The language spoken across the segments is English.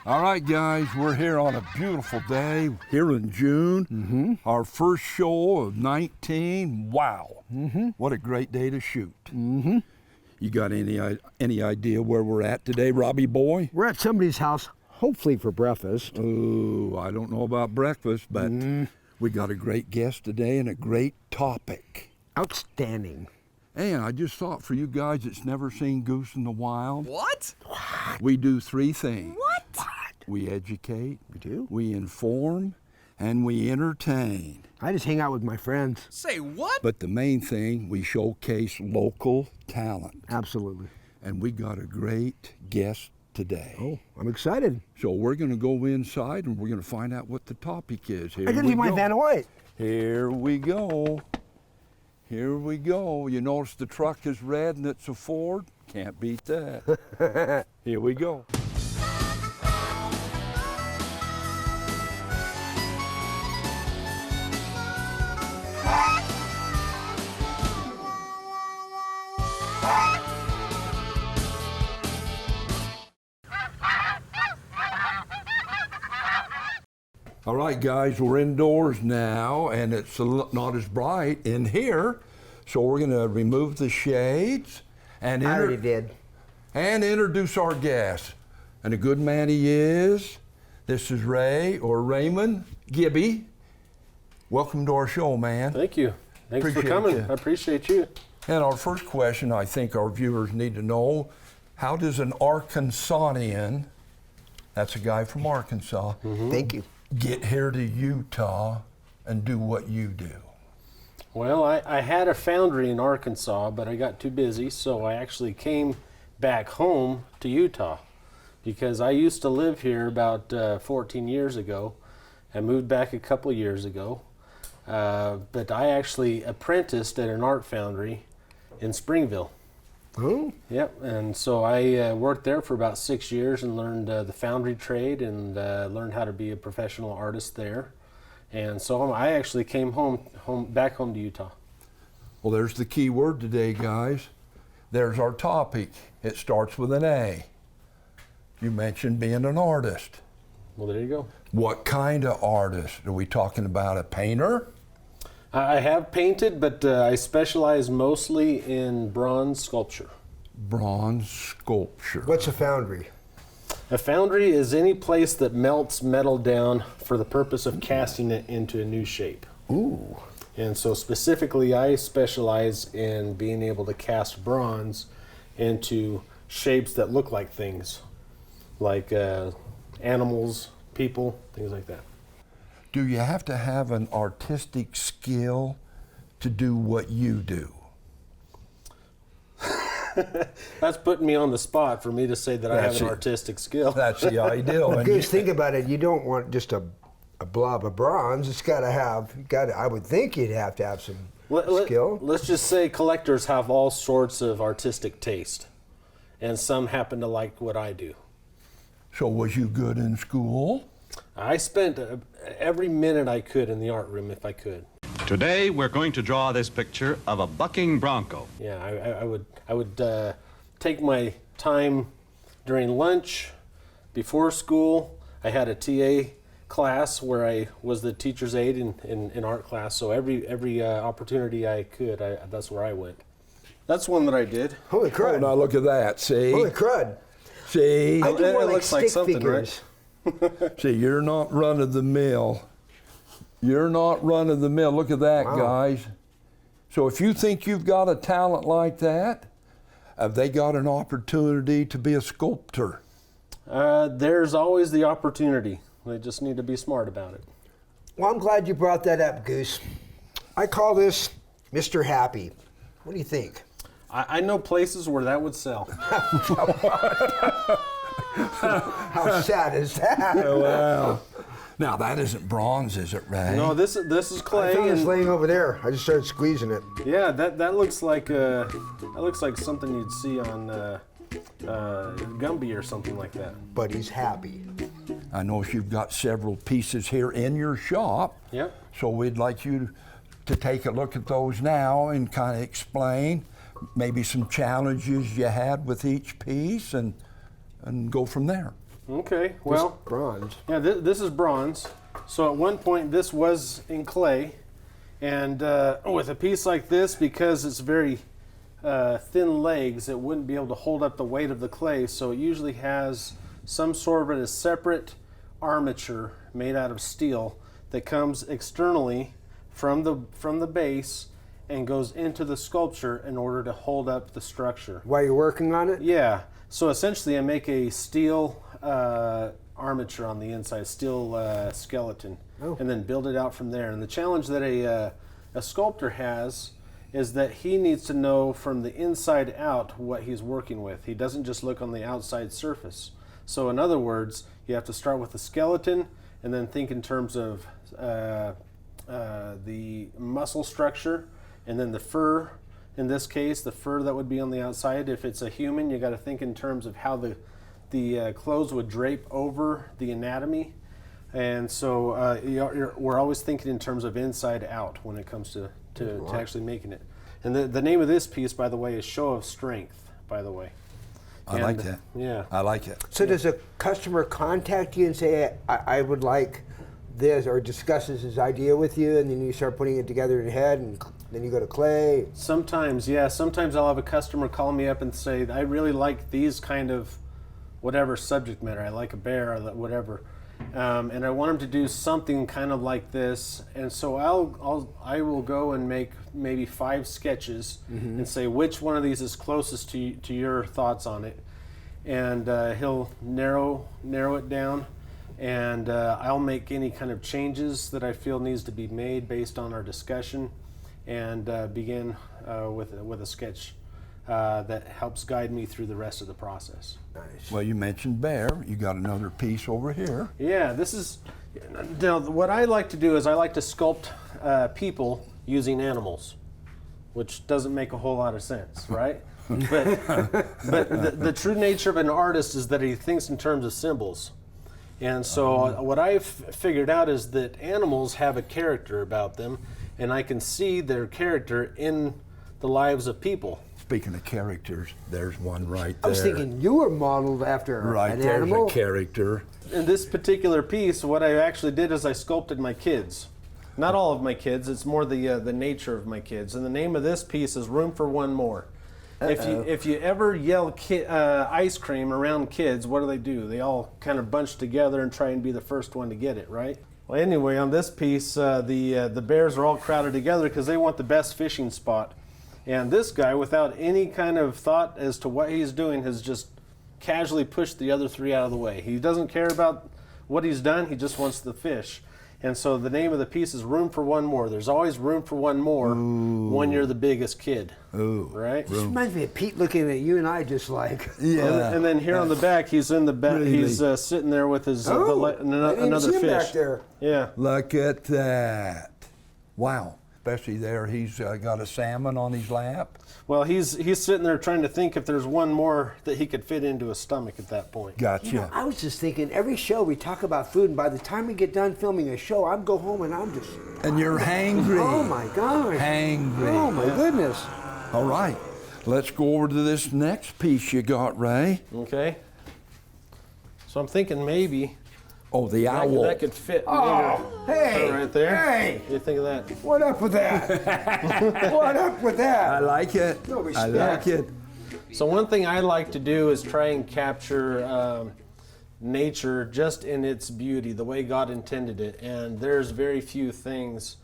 All right, guys, we're here on a beautiful day here in June. Our first show of 19. Wow. What a great day to shoot. You got any idea where we're at today, Robbie boy? We're at somebody's house, hopefully for breakfast. Oh, I don't know about breakfast, but we got a great guest today and a great topic. Outstanding. And I just thought for you guys that's never seen Goose in the Wild. What? We do three things. What? We educate, We do? we inform, and we entertain. I just hang out with my friends. Say what? But the main thing, we showcase local talent. Absolutely. And we got a great guest today. Oh, I'm excited. So we're going to go inside and we're going to find out what the topic is. Here I can we be my go. Vanna White. Here we go. Here we go. You notice the truck is red and it's a Ford? Can't beat that. Here we go. All right, guys, we're indoors now, and it's not as bright in here, so we're going to remove the shades and I already did. and introduce our guest. And a good man he is. This is Ray, or Raymond Gibby. Welcome to our show, man. Thank you. Thanks Appreciate for coming. you. I appreciate you. And our first question, I think our viewers need to know, how does an Arkansanian, that's a guy from Arkansas, Thank you. get here to Utah and do what you do? Well, I had a foundry in Arkansas, but I got too busy, so I actually came back home to Utah because I used to live here about 14 years ago. I moved back a couple years ago, but I actually apprenticed at an art foundry in Springville. Oh, Yep, and so I worked there for about 6 years and learned the foundry trade and learned how to be a professional artist there. And so I actually came back home to Utah. Well, there's the key word today, guys. There's our topic. It starts with an A. You mentioned being an artist. Well, there you go. What kind of artist? Are we talking about a painter? I have painted, but I specialize mostly in bronze sculpture. Bronze sculpture. what's a foundry? A foundry is any place that melts metal down for the purpose of casting it into a new shape. Ooh. And so specifically, I specialize in being able to cast bronze into shapes that look like things, like animals, people, things like that. Do you have to have an artistic skill to do what you do? That's putting me on the spot for me to say that I have That's an it. artistic skill. That's the ideal. Well, And Goose, think about it. You don't want just a blob of bronze. It's got to have, I would think you'd have to have some skill. Let's just say collectors have all sorts of artistic taste, and some happen to like what I do. so was you good in school? I spent every minute I could in the art room if I could. Today, we're going to draw this picture of a bucking bronco. Yeah, I would take my time during lunch, before school. I had a TA class where I was the teacher's aide in art class. So every opportunity I could, that's where I went. That's one that I did. Holy Oh, crud. now look at that. See? Holy crud. See? I do It more like looks like stick something, figures. See, you're not run of the mill. You're not run of the mill. Look at that, Wow. guys. So if you think you've got a talent like that, have they got an opportunity to be a sculptor? There's always the opportunity. They just need to be smart about it. Well, I'm glad you brought that up, Goose. I call this Mr. Happy. What do you think? I know places where that would sell. How sad is that? Wow. Now that isn't bronze, is it, Ray? No, this is clay. I found this and- laying over there. I just started squeezing it. Yeah, that looks like something you'd see on Gumby or something like that. But he's happy. I know you've got several pieces here in your shop. Yep. So we'd like you to take a look at those now and kind of explain maybe some challenges you had with each piece and go from there. Okay, well, bronze. yeah, this is bronze. So at one point this was in clay, and with a piece like this, because it's very thin legs, it wouldn't be able to hold up the weight of the clay. So it usually has some sort of a separate armature made out of steel that comes externally from the base and goes into the sculpture in order to hold up the structure. While you're working on it? Yeah. So essentially, I make a steel armature on the inside, steel skeleton, and then build it out from there. And the challenge that a sculptor has is that he needs to know from the inside out what he's working with. He doesn't just look on the outside surface. So in other words, you have to start with the skeleton and then think in terms of the muscle structure, and then the fur. In this case, the fur that would be on the outside. If it's a human, you got to think in terms of how the clothes would drape over the anatomy. And so we're always thinking in terms of inside out when it comes to actually making it. And the name of this piece, by the way, is Show of Strength, by the way. I like that. Yeah. I like it. So does a customer contact you and say, I would like this, or discusses his idea with you, and then you start putting it together in your head, and then you go to clay? Sometimes, yeah. Sometimes I'll have a customer call me up and say, I really like these kind of whatever subject matter. I like a bear or whatever. And I want him to do something kind of like this. And so I will go and make maybe 5 sketches and say which one of these is closest to your thoughts on it. And he'll narrow it down. And I'll make any kind of changes that I feel needs to be made based on our discussion, and begin with a sketch that helps guide me through the rest of the process. Nice. Well, you mentioned bear. You got another piece over here. Yeah, this is, now what I like to do is I like to sculpt people using animals, which doesn't make a whole lot of sense, right? but the true nature of an artist is that he thinks in terms of symbols. And so what I've figured out is that animals have a character about them, and I can see their character in the lives of people. Speaking of characters, there's one right there. I was thinking you were modeled after right an there's animal. a character. In this particular piece, what I actually did is I sculpted my kids. Not all of my kids, it's more the nature of my kids. And the name of this piece is Room for One More. If you ever yell ice cream around kids, what do? They all kind of bunch together and try and be the first one to get it, right? Well, anyway, on this piece, the bears are all crowded together because they want the best fishing spot. And this guy, without any kind of thought as to what he's doing, has just casually pushed the other 3 out of the way. He doesn't care about what he's done, he just wants the fish. And so the name of the piece is Room for One More. There's always room for one more when you're the biggest kid. Ooh. Right? This reminds me of Pete looking at you and I just like. Yeah. And then here on the back, he's in the back. Really? He's sitting there with his I another didn't see him fish. back there. Yeah. Look at that. Wow. Especially there, he's got a salmon on his lap. Well, he's sitting there trying to think if there's one more that he could fit into his stomach at that point. Gotcha. You know, I was just thinking, every show we talk about food, and by the time we get done filming a show, I go home and I'm just. And you're hangry. Oh my gosh. Hangry. Oh my goodness. All right. Let's go over to this next piece you got, Ray. Okay. So I'm thinking maybe Oh, the owl. that could fit. Oh, hey. Right there. Hey. What do you think of that? What up with that? What up with I that? like it. No I respect. like it. So one thing I like to do is try and capture nature just in its beauty, the way God intended it. And there's very few things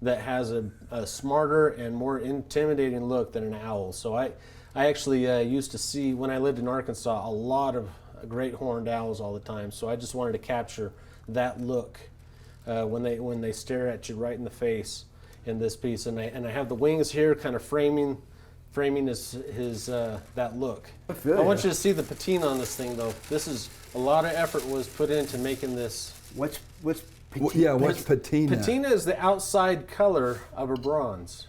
that has a smarter and more intimidating look than an owl. So I actually used to see, when I lived in Arkansas, a lot of great horned owls all the time. So I just wanted to capture that look when they stare at you right in the face in this piece. And I have the wings here kind of framing his that look. I want you to see the patina on this thing, though. This is a lot of effort was put into making this. What's Yeah, what's patina? Patina is the outside color of a bronze.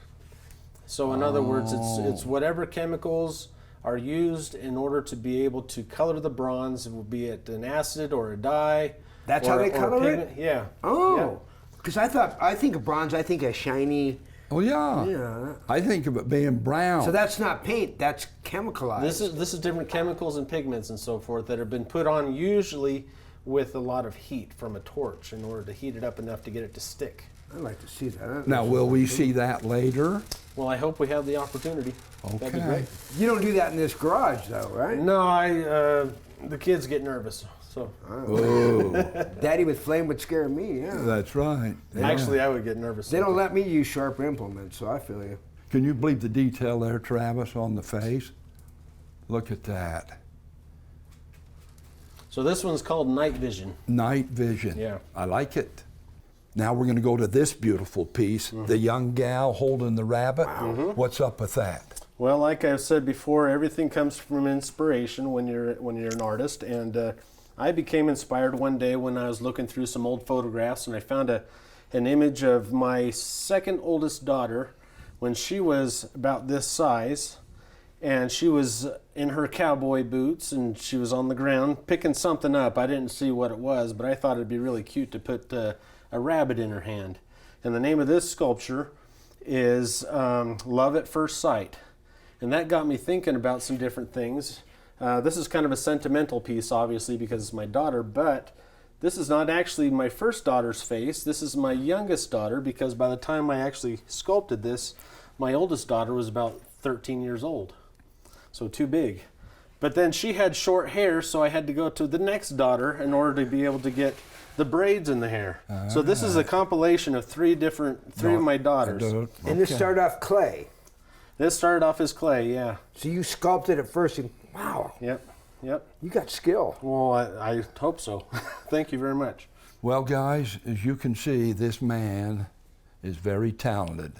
So in other words, it's whatever chemicals are used in order to be able to color the bronze, be it an acid or a dye. That's how they color it? Yeah. Oh, because I think of bronze, I think of shiny, Oh yeah. Yeah. I think of it being brown. So that's not paint, that's chemicalized. This is different chemicals and pigments and so forth that have been put on usually with a lot of heat from a torch in order to heat it up enough to get it to stick. I'd like to see that. Now, will we see that later? Well, I hope we have the opportunity. That'd be Okay. great. You don't do that in this garage, though, right? No, the kids get nervous. So Oh, Daddy with flame would scare me, yeah. that's right. Yeah. actually, I would get nervous. They don't let me use sharp implements, so I feel you. Can you believe the detail there, Travis, on the face? Look at that. So this one's called Night Vision. Night vision. Yeah. I like it. Now we're going to go to this beautiful piece, the young gal holding the rabbit. What's up with that? Well, like I've said before, everything comes from inspiration when you're an artist, and I became inspired one day when I was looking through some old photographs, and I found an image of my second oldest daughter when she was about this size, and she was in her cowboy boots, and she was on the ground picking something up. I didn't see what it was, but I thought it'd be really cute to put a rabbit in her hand. And the name of this sculpture is Love at First Sight. And that got me thinking about some different things. This is kind of a sentimental piece, obviously, because it's my daughter, but this is not actually my first daughter's face. This is my youngest daughter, because by the time I actually sculpted this, my oldest daughter was about 13 years old. So too big. But then she had short hair, so I had to go to the next daughter in order to be able to get the braids in the hair. So this is a compilation of three of my daughters. And this started off clay. This started off as clay, yeah. So you sculpted it first and wow, Yep. you got skill. Well, I hope so. Thank you very much. Well, guys, as you can see, this man is very talented.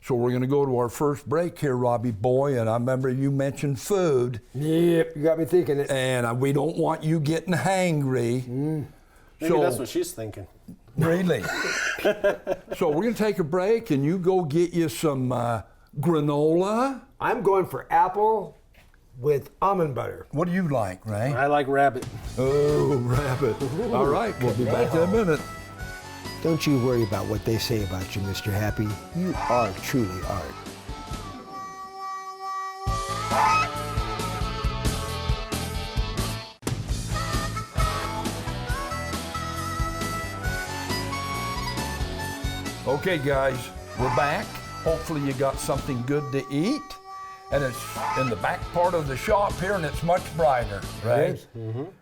So we're going to go to our first break here, Robbie boy, and I remember you mentioned food. Yep, you got me thinking it. And we don't want you getting hangry. Maybe that's what she's thinking. Really? So we're going to take a break, and you go get you some granola. I'm going for apple with almond butter. What do you like, Ray? I like rabbit. Oh, rabbit. All right, we'll be back in a minute. Don't you worry about what they say about you, Mr. Happy. You are truly art. Okay, guys, we're back. Hopefully you got something good to eat. And it's in the back part of the shop here, and it's much brighter, right?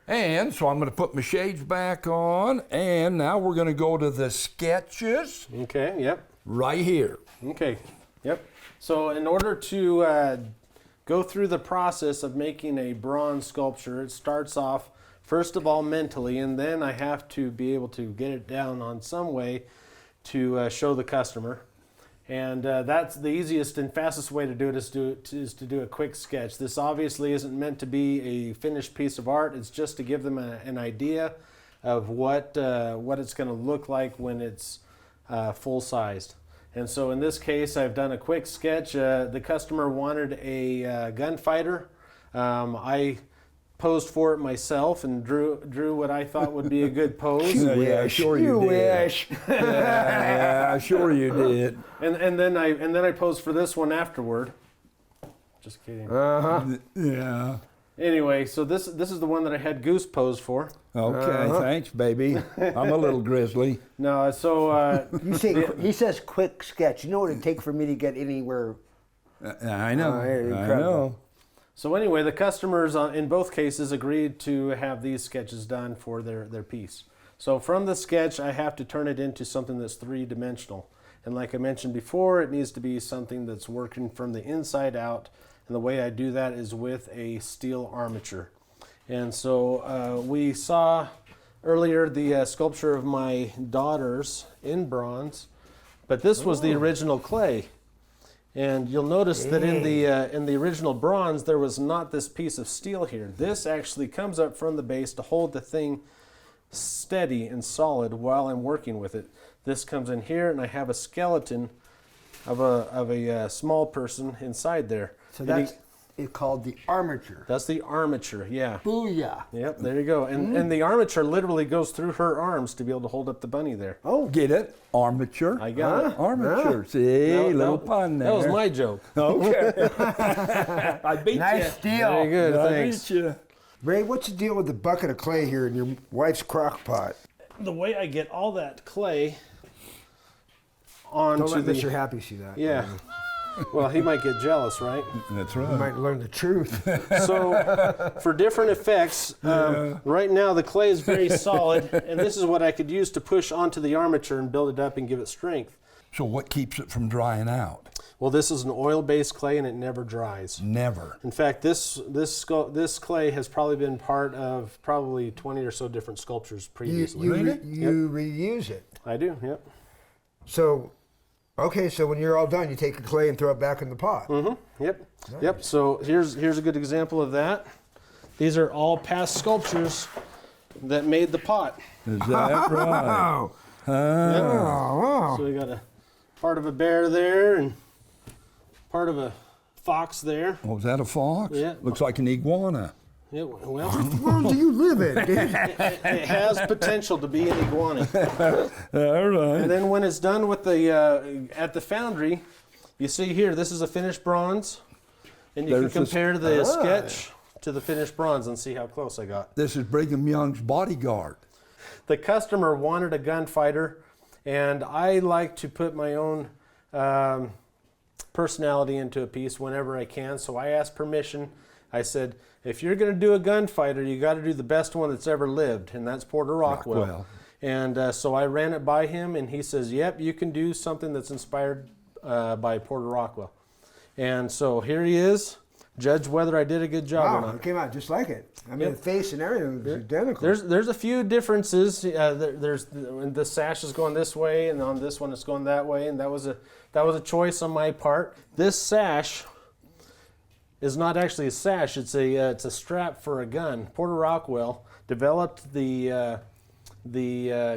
And so I'm going to put my shades back on, and now we're going to go to the sketches Okay, yep. right here. Okay, yep. So in order to go through the process of making a bronze sculpture, it starts off, first of all, mentally, and then I have to be able to get it down on some way to show the customer. And that's the easiest and fastest way to do it is to do a quick sketch. This obviously isn't meant to be a finished piece of art. It's just to give them an idea of what it's going to look like when it's full-sized. And so in this case, I've done a quick sketch. The customer wanted a gunfighter. I posed for it myself and drew what I thought would be a good pose. Yeah, sure you did. Yeah, sure you did. And then I posed for this one afterward. Just kidding. Yeah. Anyway, so this is the one that I had Goose pose for. Okay, thanks, baby. I'm a little grizzly. No, so You say, he says quick sketch. You know what it'd take for me to get anywhere? I know. I incredible. know. so anyway, the customers in both cases agreed to have these sketches done for their piece. So from the sketch, I have to turn it into something that's three-dimensional. And like I mentioned before, it needs to be something that's working from the inside out. And the way I do that is with a steel armature. And so we saw earlier the sculpture of my daughters in bronze, but this was the original clay. And you'll notice that in the original bronze, there was not this piece of steel here. This actually comes up from the base to hold the thing steady and solid while I'm working with it. This comes in here, and I have a skeleton of a small person inside there. So that's is called the armature. That's the armature, yeah. Booyah. Yep, there you go. And the armature literally goes through her arms to be able to hold up the bunny there. Oh, Get it? Armature. I got it. Armature. See, No, little pun there. That was my joke. Okay. I beat nice you. deal. Very good, I thanks. beat you. Ray, what's the deal with the bucket of clay here in your wife's crock pot? The way I get all that clay onto Don't let the... Mr. Happy see that. Yeah. Well, he might get jealous, right? That's You right. might learn the truth. So, for different effects, right now the clay is very solid, and this is what I could use to push onto the armature and build it up and give it strength. So what keeps it from drying out? Well, this is an oil-based clay, and it never dries. Never. In fact, this clay has probably been part of probably 20 or so different sculptures previously. You reuse it. I do, yep. So, okay, so when you're all done, you take the clay and throw it back in the pot. Yep. Yep. So here's a good example of that. These are all past sculptures that made the pot. Is that right? Oh, wow. So we got a part of a bear there and part of a fox there. Oh, is that a fox? Yeah. Looks like an iguana. Yeah, well, What world do you live in, dude? it has potential to be an iguana. All right. And then when it's done with the at the foundry, you see here, this is a finished bronze, and you There's can this- compare the sketch to the finished bronze and see how close I got. This is Brigham Young's bodyguard. The customer wanted a gunfighter, and I like to put my own personality into a piece whenever I can. So I asked permission. I said, if you're going to do a gunfighter, you got to do the best one that's ever lived, and that's Porter Rockwell. Rockwell. And so I ran it by him, and he says, yep, you can do something that's inspired by Porter Rockwell. And so here he is. Judge whether I did a good job or Wow, not. it came out just like it. I mean, Yep. the face and everything was identical. There's a few differences. There's the sash is going this way, and on this one it's going that way, and that was a choice on my part. This sash is not actually a sash; it's a strap for a gun. Porter Rockwell developed the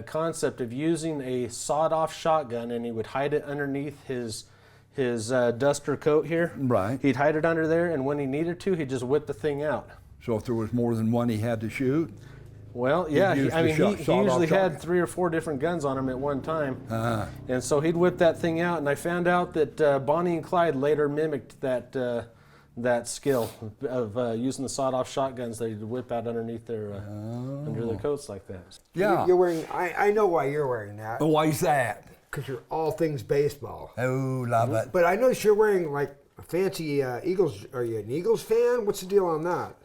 concept of using a sawed-off shotgun, and he would hide it underneath his duster coat here. Right. He'd hide it under there, and when he needed to, he'd just whip the thing out. So if there was more than one he had to shoot? Well, yeah, used he the usually sawed-off had shotgun. 3 or 4 different guns on him at one time. And so he'd whip that thing out, and I found out that Bonnie and Clyde later mimicked that skill of using the sawed-off shotguns they'd whip out underneath their under their coats like that. Yeah. You're wearing. I know why you're wearing that. Why's that? Because you're all things baseball. Oh, love it. But I noticed you're wearing like a fancy Eagles. Are you an Eagles fan? What's the deal on that?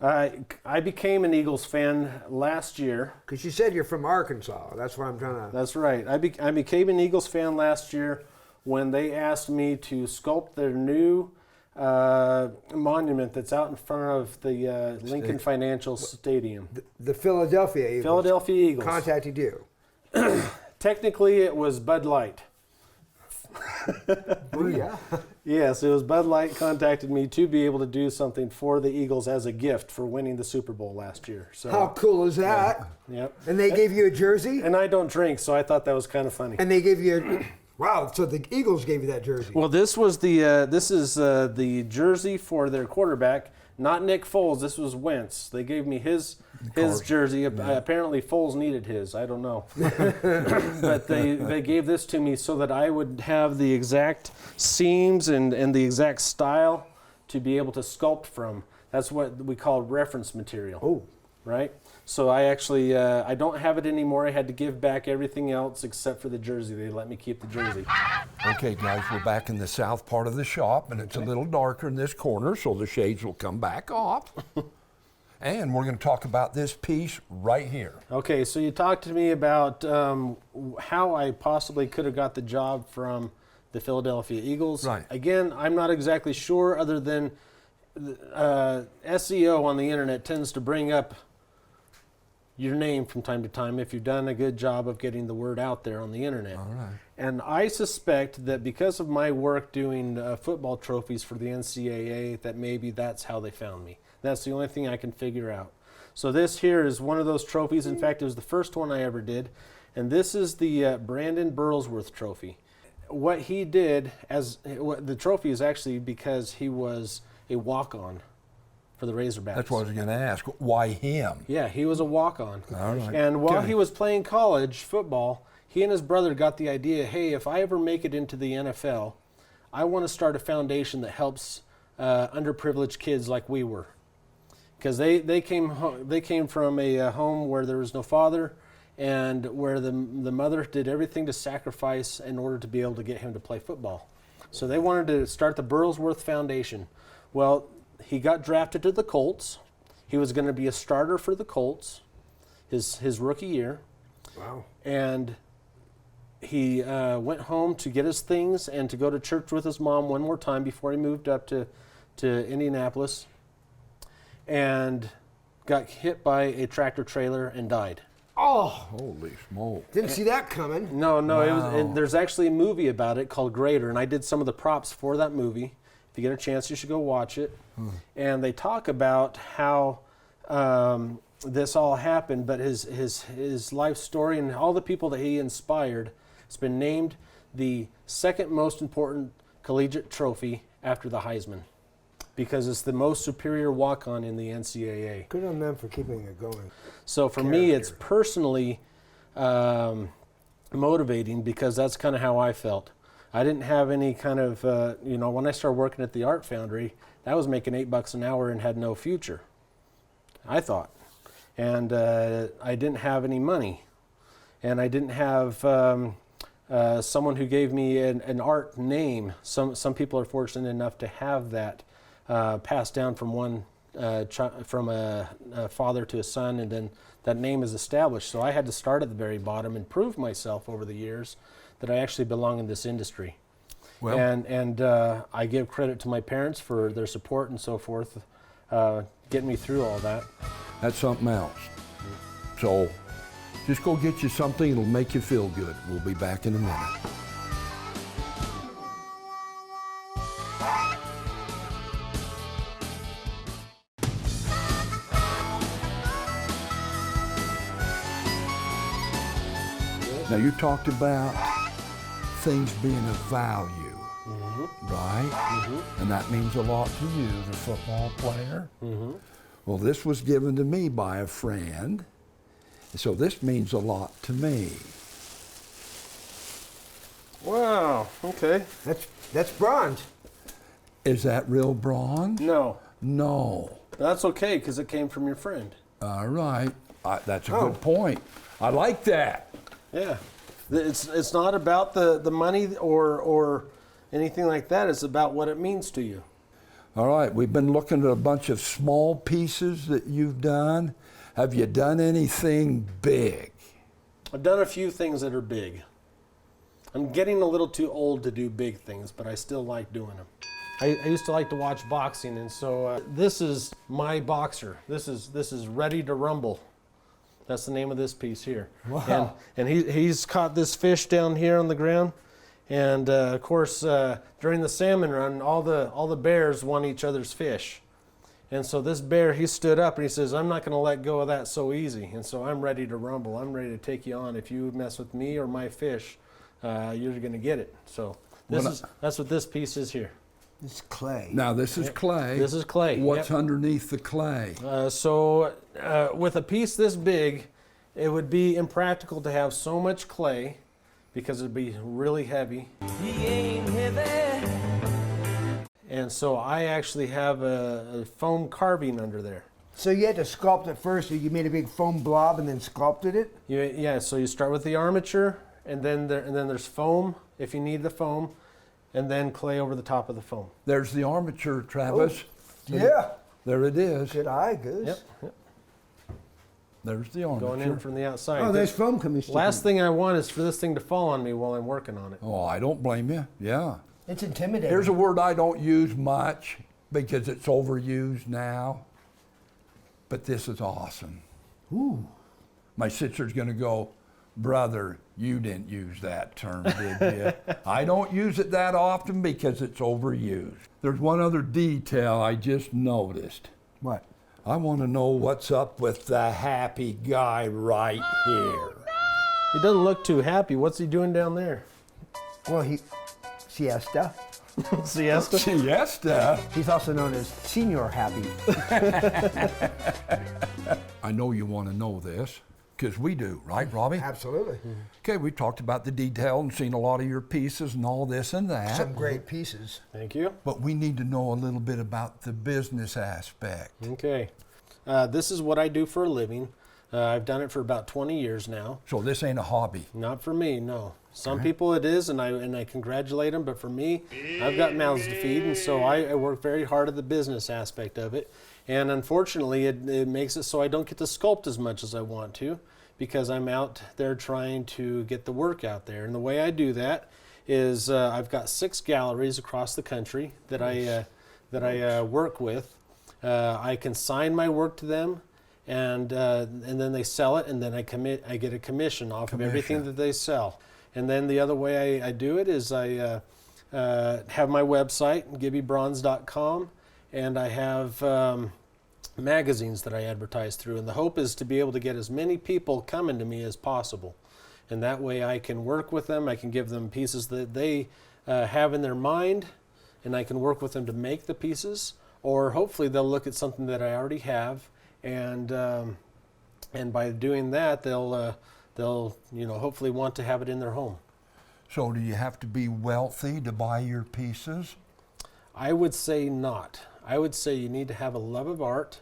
I became an Eagles fan last year. Because you said you're from Arkansas. That's why I'm trying to. That's right. I became an Eagles fan last year when they asked me to sculpt their new monument that's out in front of the Lincoln Financial Stadium. The Philadelphia Eagles. Philadelphia Eagles. Contacted you. Technically, it was Bud Light. Booyah. Yes, it was Bud Light contacted me to be able to do something for the Eagles as a gift for winning the Super Bowl last year. So, How cool is that? yep. And they gave you a jersey? And I don't drink, so I thought that was kind of funny. And they gave you wow, so the Eagles gave you that jersey. Well, this is the jersey for their quarterback, not Nick Foles. This was Wentz. They gave me his jersey. Apparently, Foles needed his. I don't know, but they gave this to me so that I would have the exact seams and the exact style to be able to sculpt from. That's what we call reference material. Oh. Right. So I actually I don't have it anymore. I had to give back everything else except for the jersey. They let me keep the jersey. Okay, guys, we're back in the south part of the shop, and it's a little darker in this corner, so the shades will come back off. And we're going to talk about this piece right here. Okay, so you talked to me about how I possibly could have got the job from the Philadelphia Eagles. Right. Again, I'm not exactly sure, other than SEO on the internet tends to bring up your name from time to time if you've done a good job of getting the word out there on the internet. All right. And I suspect that because of my work doing football trophies for the NCAA, that maybe that's how they found me. That's the only thing I can figure out. So this here is one of those trophies. In fact, it was the first one I ever did. And this is the Brandon Burlsworth trophy. What he did, the trophy is actually because he was a walk-on for the Razorbacks. That's what I was going to ask. Why him? Yeah, he was a walk-on. All right. And while Okay. he was playing college football, he and his brother got the idea, hey, if I ever make it into the NFL, I want to start a foundation that helps underprivileged kids like we were. Because they came from a home where there was no father, and where the mother did everything to sacrifice in order to be able to get him to play football. So they wanted to start the Burlsworth Foundation. Well, he got drafted to the Colts. He was going to be a starter for the Colts his rookie year. Wow. And he went home to get his things and to go to church with his mom one more time before he moved up to Indianapolis, and got hit by a tractor trailer and died. Oh, Holy smoke. didn't see that coming. No, Wow. it was, and there's actually a movie about it called Greater, and I did some of the props for that movie. If you get a chance, you should go watch it. And they talk about how this all happened, but his life story and all the people that he inspired has been named the second most important collegiate trophy after the Heisman, because it's the most superior walk-on in the NCAA. Good on them for keeping it going. So for me, it's personally motivating, because that's kind of how I felt. I didn't have any kind of, when I started working at the art foundry, I was making $8 an hour and had no future, I thought. And I didn't have any money. And I didn't have someone who gave me an art name. Some people are fortunate enough to have that passed down from from a father to a son, and then that name is established. So I had to start at the very bottom and prove myself over the years that I actually belong in this industry. Well, And I give credit to my parents for their support and so forth, getting me through all that. that's something else. So just go get you something that'll make you feel good. We'll be back in a minute. Now you talked about things being of value, right? And that means a lot to you, the football player. Well, this was given to me by a friend, so this means a lot to me. Wow, okay. That's bronze. Is that real bronze? No, No. that's okay, because it came from your friend. All right. That's a Oh. good point. I like that. Yeah, it's not about the money or anything like that. It's about what it means to you. All right. We've been looking at a bunch of small pieces that you've done. Have you done anything big? I've done a few things that are big. I'm getting a little too old to do big things, but I still like doing them. I used to like to watch boxing, and so this is my boxer. This is Ready to Rumble. That's the name of this piece here. Wow. And he's caught this fish down here on the ground, and of course during the salmon run, all the bears want each other's fish. And so this bear, he stood up and he says, I'm not going to let go of that so easy. And so I'm ready to rumble. I'm ready to take you on. If you mess with me or my fish, you're going to get it. So that's what this piece is here. It's clay. Now, this is clay. This is clay. What's Yep. underneath the clay? So with a piece this big, it would be impractical to have so much clay because it'd be really heavy. He ain't heavy. And so I actually have a foam carving under there. So you had to sculpt it first. So you made a big foam blob and then sculpted it. Yeah, so you start with the armature, and then there's foam if you need the foam, and then clay over the top of the foam. There's the armature, Travis. Yeah. There it is. Good eye, Goose. Yep. There's the armature. Going in from the outside. Oh, there's foam coming. Last thing I want is for this thing to fall on me while I'm working on it. Oh, I don't blame you. Yeah. It's intimidating. Here's a word I don't use much because it's overused now, but this is awesome. Ooh. My sister's going to go, brother, you didn't use that term, did you? I don't use it that often because it's overused. There's one other detail I just noticed. What? I want to know what's up with the happy guy right here. He doesn't look too happy. What's he doing down there? Well, siesta. Siesta. Siesta. He's also known as Senior Happy. I know you want to know this, because we do, right, Robbie? Absolutely. Okay, we talked about the detail and seen a lot of your pieces and all this and that. Some great pieces. Thank you. But we need to know a little bit about the business aspect. Okay. This is what I do for a living. I've done it for about 20 years now. So this ain't a hobby. Not for me, no. Some people it is, and I congratulate them, but for me, I've got mouths to feed, and so I work very hard at the business aspect of it. And unfortunately, it makes it so I don't get to sculpt as much as I want to, because I'm out there trying to get the work out there. And the way I do that is I've got 6 galleries across the country that I work with. I consign my work to them, and then they sell it, and then I get a commission off of everything that they sell. And then the other way I do it is I have my website, GibbyBronze.com, and I have magazines that I advertise through. And the hope is to be able to get as many people coming to me as possible. And that way I can work with them, I can give them pieces that they have in their mind, and I can work with them to make the pieces. Or hopefully they'll look at something that I already have, and by doing that, they'll hopefully want to have it in their home. So do you have to be wealthy to buy your pieces? I would say not. I would say you need to have a love of art.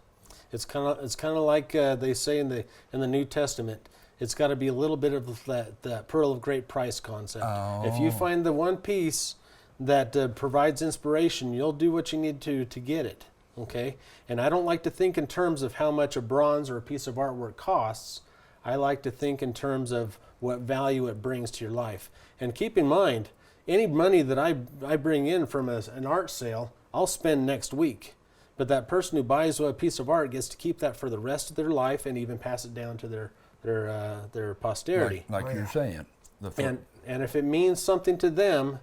It's kind of like they say in the New Testament. It's got to be a little bit of that pearl of great price concept. Oh. If you find the one piece that provides inspiration, you'll do what you need to get it. Okay? And I don't like to think in terms of how much a bronze or a piece of artwork costs. I like to think in terms of what value it brings to your life. And keep in mind, any money that I bring in from an art sale, I'll spend next week. But that person who buys a piece of art gets to keep that for the rest of their life and even pass it down to their posterity. Like you're saying. And if it means something to them,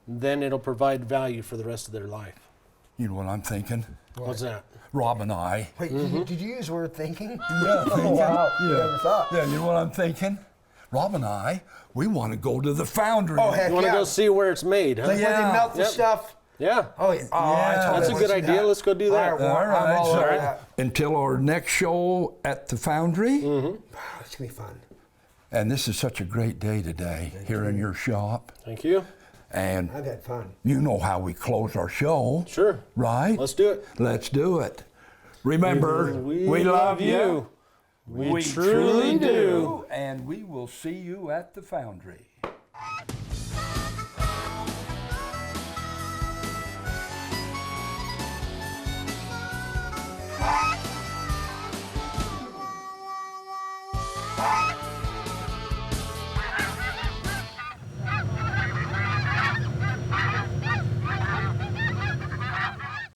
then it'll provide value for the rest of their life. You know what I'm thinking? What's that? Rob and I. Wait, did you use the word thinking? Yeah, Oh, wow. Never thought. Yeah, you know what I'm thinking? Rob and I, we want to go to the foundry. Oh, heck You want to yeah. go see where it's made, huh? Where they melt the Yep. stuff. Yeah. Oh, yeah. Oh, I Yeah. totally That's a wanna good see idea. that. Let's go do that. All right, All I'm all right, over so that. until our next show at the foundry. Wow, it's going to be fun. And this is such a great day today here in your shop. Thank you. And I've had fun. you know how we close our show. Sure. Right? Let's do it. Let's do it. Remember, we love you. We truly do. And we will see you at the foundry.